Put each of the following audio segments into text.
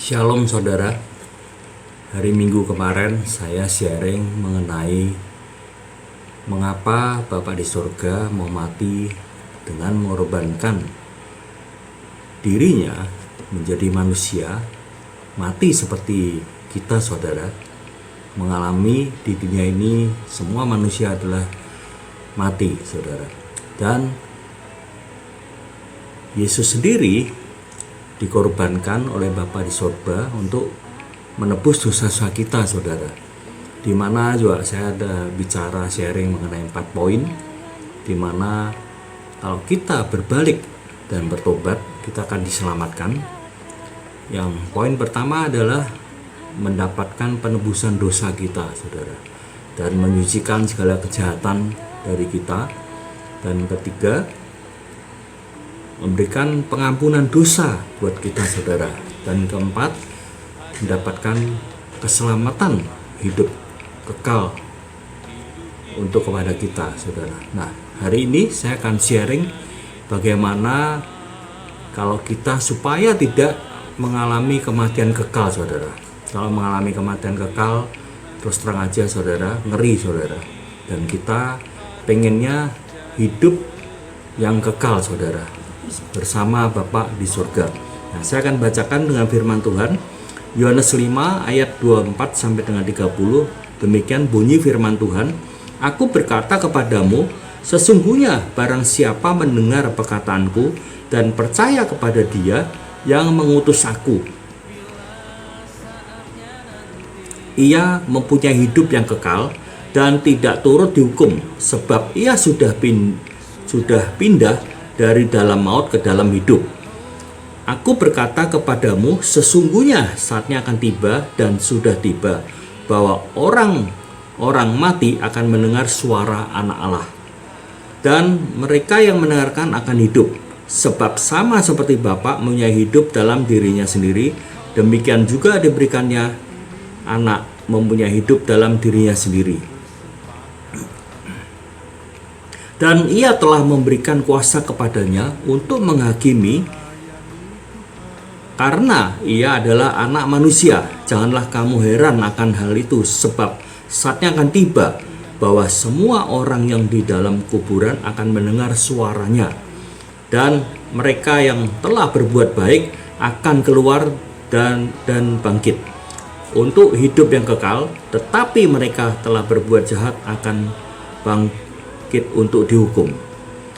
Shalom saudara. Hari Minggu kemarin saya sharing mengenai mengapa Bapa di surga mau mati dengan mengorbankan dirinya menjadi manusia, mati seperti kita saudara. Mengalami di dunia ini semua manusia adalah mati saudara. Dan Yesus sendiri dikorbankan oleh Bapa di surga untuk menebus dosa-dosa kita saudara. Di mana juga saya ada bicara sharing mengenai 4 poin, di mana kalau kita berbalik dan bertobat kita akan diselamatkan. Yang poin pertama adalah mendapatkan penebusan dosa kita saudara, dan menyucikan segala kejahatan dari kita. Dan ketiga, memberikan pengampunan dosa buat kita saudara. Dan keempat, mendapatkan keselamatan hidup kekal untuk kepada kita saudara. Nah, hari ini saya akan sharing bagaimana kalau kita supaya tidak mengalami kematian kekal saudara. Kalau mengalami kematian kekal, terus terang aja saudara, ngeri saudara. Dan kita pengennya hidup yang kekal saudara, bersama Bapa di surga. Nah, saya akan bacakan dengan firman Tuhan Yohanes 5 ayat 24 sampai dengan 30. Demikian bunyi firman Tuhan, "Aku berkata kepadamu, sesungguhnya barang siapa mendengar perkataanku dan percaya kepada Dia yang mengutus aku, ia mempunyai hidup yang kekal dan tidak turut dihukum, sebab ia sudah pindah dari dalam maut ke dalam hidup. Aku berkata kepadamu, sesungguhnya saatnya akan tiba dan sudah tiba, bahwa orang mati akan mendengar suara Anak Allah, dan mereka yang mendengarkan akan hidup. Sebab sama seperti Bapa mempunyai hidup dalam dirinya sendiri, demikian juga diberikannya Anak mempunyai hidup dalam dirinya sendiri. Dan ia telah memberikan kuasa kepadanya untuk menghakimi, karena ia adalah anak manusia. Janganlah kamu heran akan hal itu, sebab saatnya akan tiba bahwa semua orang yang di dalam kuburan akan mendengar suaranya. Dan mereka yang telah berbuat baik akan keluar dan bangkit untuk hidup yang kekal, tetapi mereka telah berbuat jahat akan bangkit untuk dihukum.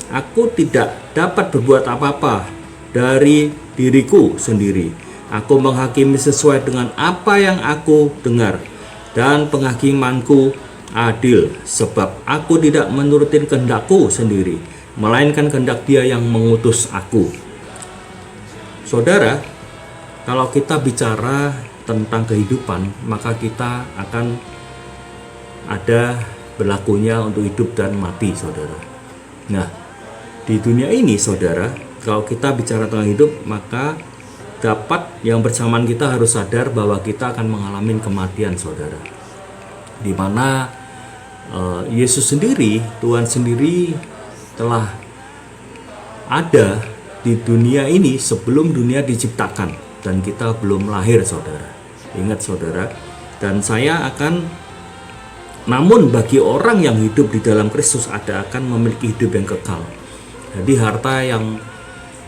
Aku tidak dapat berbuat apa-apa dari diriku sendiri. Aku menghakimi sesuai dengan apa yang aku dengar, dan penghakimanku adil, sebab aku tidak menurutin kehendakku sendiri, melainkan kehendak Dia yang mengutus aku." Saudara, kalau kita bicara tentang kehidupan, maka kita akan ada berlakunya untuk hidup dan mati saudara. Nah, di dunia ini saudara, kalau kita bicara tentang hidup, maka dapat yang bersamaan kita harus sadar bahwa kita akan mengalami kematian saudara. Di mana Yesus sendiri, Tuhan sendiri telah ada di dunia ini sebelum dunia diciptakan, dan kita belum lahir saudara. Ingat saudara, dan saya akan, namun bagi orang yang hidup di dalam Kristus akan memiliki hidup yang kekal. Jadi harta yang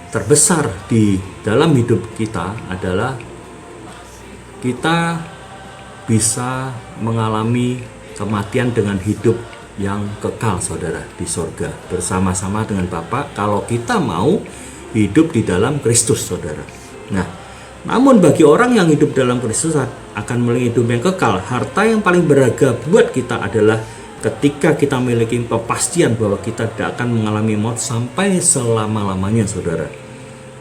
terbesar di dalam hidup kita adalah kita bisa mengalami kematian dengan hidup yang kekal saudara di surga bersama-sama dengan Bapa, kalau kita mau hidup di dalam Kristus saudara. Nah, namun bagi orang yang hidup dalam Kristus akan memiliki hidup yang kekal. Harta yang paling berharga buat kita adalah ketika kita memiliki kepastian bahwa kita tidak akan mengalami maut sampai selama-lamanya saudara.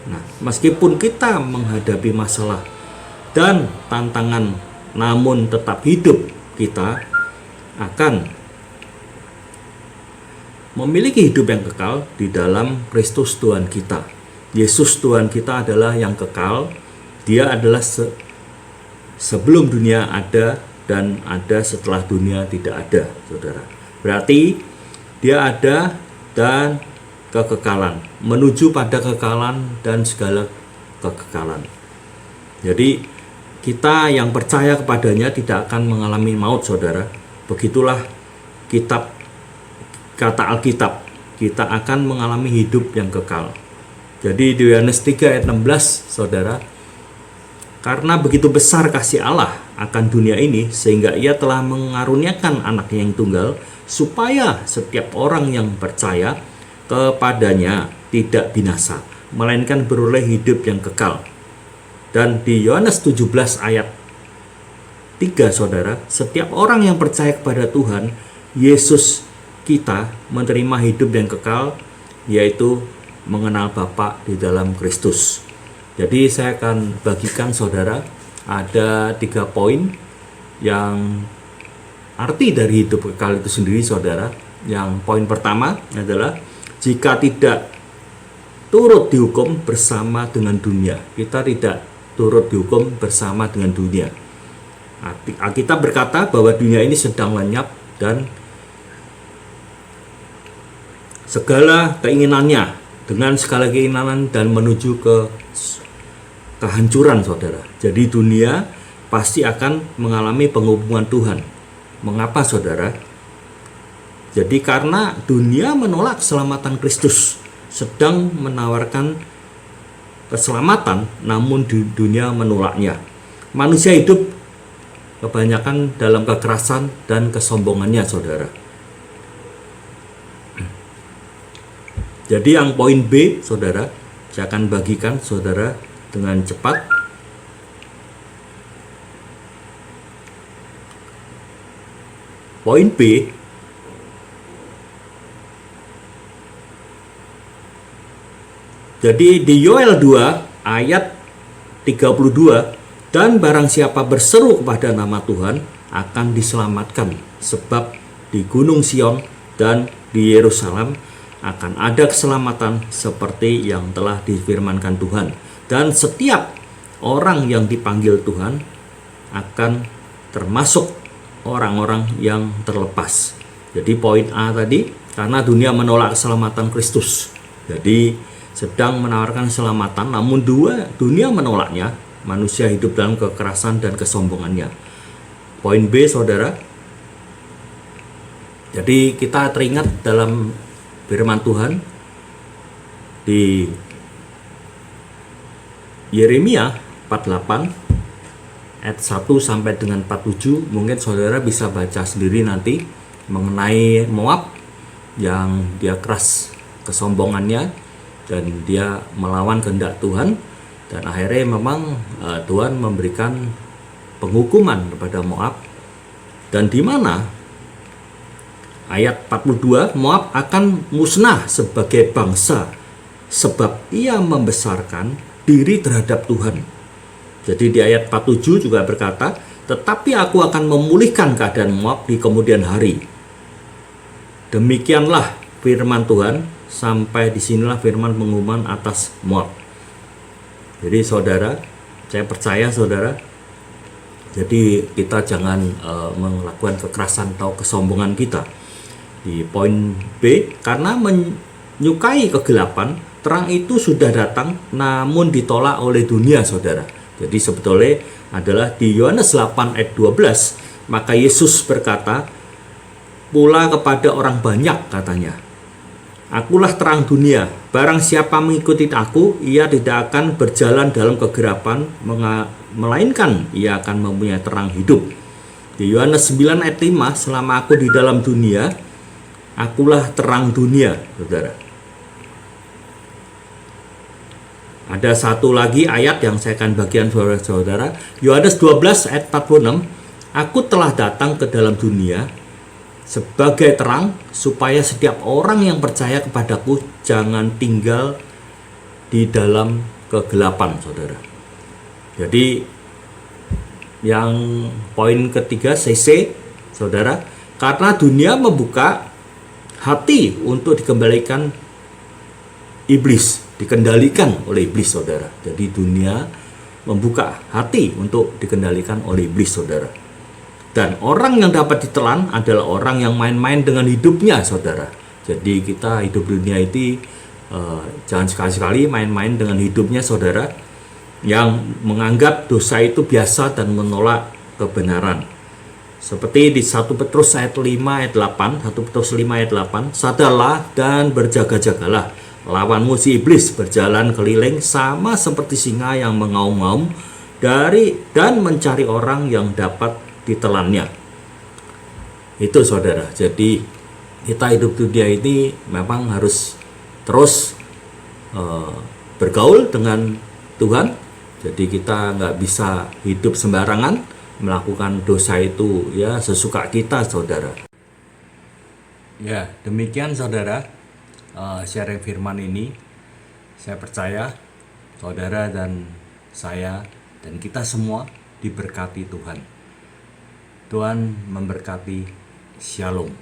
Nah, meskipun kita menghadapi masalah dan tantangan, namun tetap hidup, kita akan memiliki hidup yang kekal di dalam Kristus Tuhan kita. Yesus Tuhan kita adalah yang kekal. Dia adalah sebelum dunia ada dan ada setelah dunia tidak ada saudara. Berarti Dia ada dan kekekalan, menuju pada kekekalan dan segala kekekalan. Jadi kita yang percaya kepadanya tidak akan mengalami maut, saudara. Begitulah kitab kata Alkitab, kita akan mengalami hidup yang kekal. Jadi di Yohanes 3 ayat 16, saudara, karena begitu besar kasih Allah akan dunia ini, sehingga ia telah mengaruniakan anaknya yang tunggal, supaya setiap orang yang percaya kepadanya tidak binasa, melainkan beroleh hidup yang kekal. Dan di Yohanes 17 ayat 3, saudara, setiap orang yang percaya kepada Tuhan Yesus kita menerima hidup yang kekal, yaitu mengenal Bapa di dalam Kristus. Jadi saya akan bagikan, saudara, ada 3 poin yang arti dari hidup kekal itu sendiri, saudara. Yang poin pertama adalah jika tidak turut dihukum bersama dengan dunia, kita tidak turut dihukum bersama dengan dunia. Alkitab berkata bahwa dunia ini sedang lenyap dan segala keinginannya, dengan segala keinginan dan menuju ke kehancuran, saudara. Jadi dunia pasti akan mengalami penghukuman Tuhan. Mengapa, saudara? Jadi karena dunia menolak keselamatan Kristus, sedang menawarkan keselamatan, namun di dunia menolaknya. Manusia hidup kebanyakan dalam kekerasan dan kesombongannya, saudara. Jadi yang poin B, saudara, saya akan bagikan, saudara, dengan cepat. Poin B, jadi di Yoel 2 ayat 32, dan barang siapa berseru kepada nama Tuhan akan diselamatkan, sebab di Gunung Sion dan di Yerusalem akan ada keselamatan seperti yang telah difirmankan Tuhan. Dan setiap orang yang dipanggil Tuhan akan termasuk orang-orang yang terlepas. Jadi poin A tadi, karena dunia menolak keselamatan Kristus, jadi sedang menawarkan keselamatan, namun dunia menolaknya. Manusia hidup dalam kekerasan dan kesombongannya. Poin B, saudara, jadi kita teringat dalam firman Tuhan di Yeremia 48 ayat 1 sampai dengan 47. Mungkin saudara bisa baca sendiri nanti mengenai Moab yang dia keras kesombongannya dan dia melawan kehendak Tuhan, dan akhirnya memang Tuhan memberikan penghukuman kepada Moab, dan di mana ayat 42, Moab akan musnah sebagai bangsa sebab ia membesarkan diri terhadap Tuhan. Jadi di ayat 47 juga berkata, tetapi aku akan memulihkan keadaan Moab di kemudian hari. Demikianlah firman Tuhan. Sampai disinilah firman pengumuman atas Moab. Jadi saudara, saya percaya, saudara, jadi kita jangan melakukan kekerasan atau kesombongan kita. Di poin B, karena menyukai kegelapan, terang itu sudah datang namun ditolak oleh dunia, saudara. Jadi sebetulnya adalah di Yohanes 8 ayat 12, maka Yesus berkata pula kepada orang banyak, katanya, akulah terang dunia, barang siapa mengikuti aku, ia tidak akan berjalan dalam kegelapan, melainkan ia akan mempunyai terang hidup. Di Yohanes 9 ayat 5, selama aku di dalam dunia, akulah terang dunia, saudara. Ada satu lagi ayat yang saya akan bagikan saudara-saudara, Yohanes 12 ayat 46, aku telah datang ke dalam dunia sebagai terang, supaya setiap orang yang percaya kepadaku jangan tinggal di dalam kegelapan, saudara. Jadi yang poin ketiga, CC, saudara, karena dunia membuka hati untuk dikembalikan iblis, dikendalikan oleh iblis, saudara. Jadi dunia membuka hati untuk dikendalikan oleh iblis, saudara. Dan orang yang dapat ditelan adalah orang yang main-main dengan hidupnya, saudara. Jadi kita hidup dunia itu jangan sekali-sekali main-main dengan hidupnya, saudara. yang menganggap dosa itu biasa dan menolak kebenaran. Seperti di 1 Petrus ayat 5 ayat 8, 1 Petrus 5 ayat 8, sadarlah dan berjaga-jagalah, lawanmu si iblis berjalan keliling sama seperti singa yang mengaum-ngaum dan mencari orang yang dapat ditelannya. Itu saudara, jadi kita hidup dunia ini memang harus terus bergaul dengan Tuhan. Jadi kita nggak bisa hidup sembarangan melakukan dosa itu ya sesuka kita, saudara. Ya, demikian saudara sharing firman ini. Saya percaya saudara dan saya dan kita semua diberkati Tuhan. Tuhan memberkati. Shalom.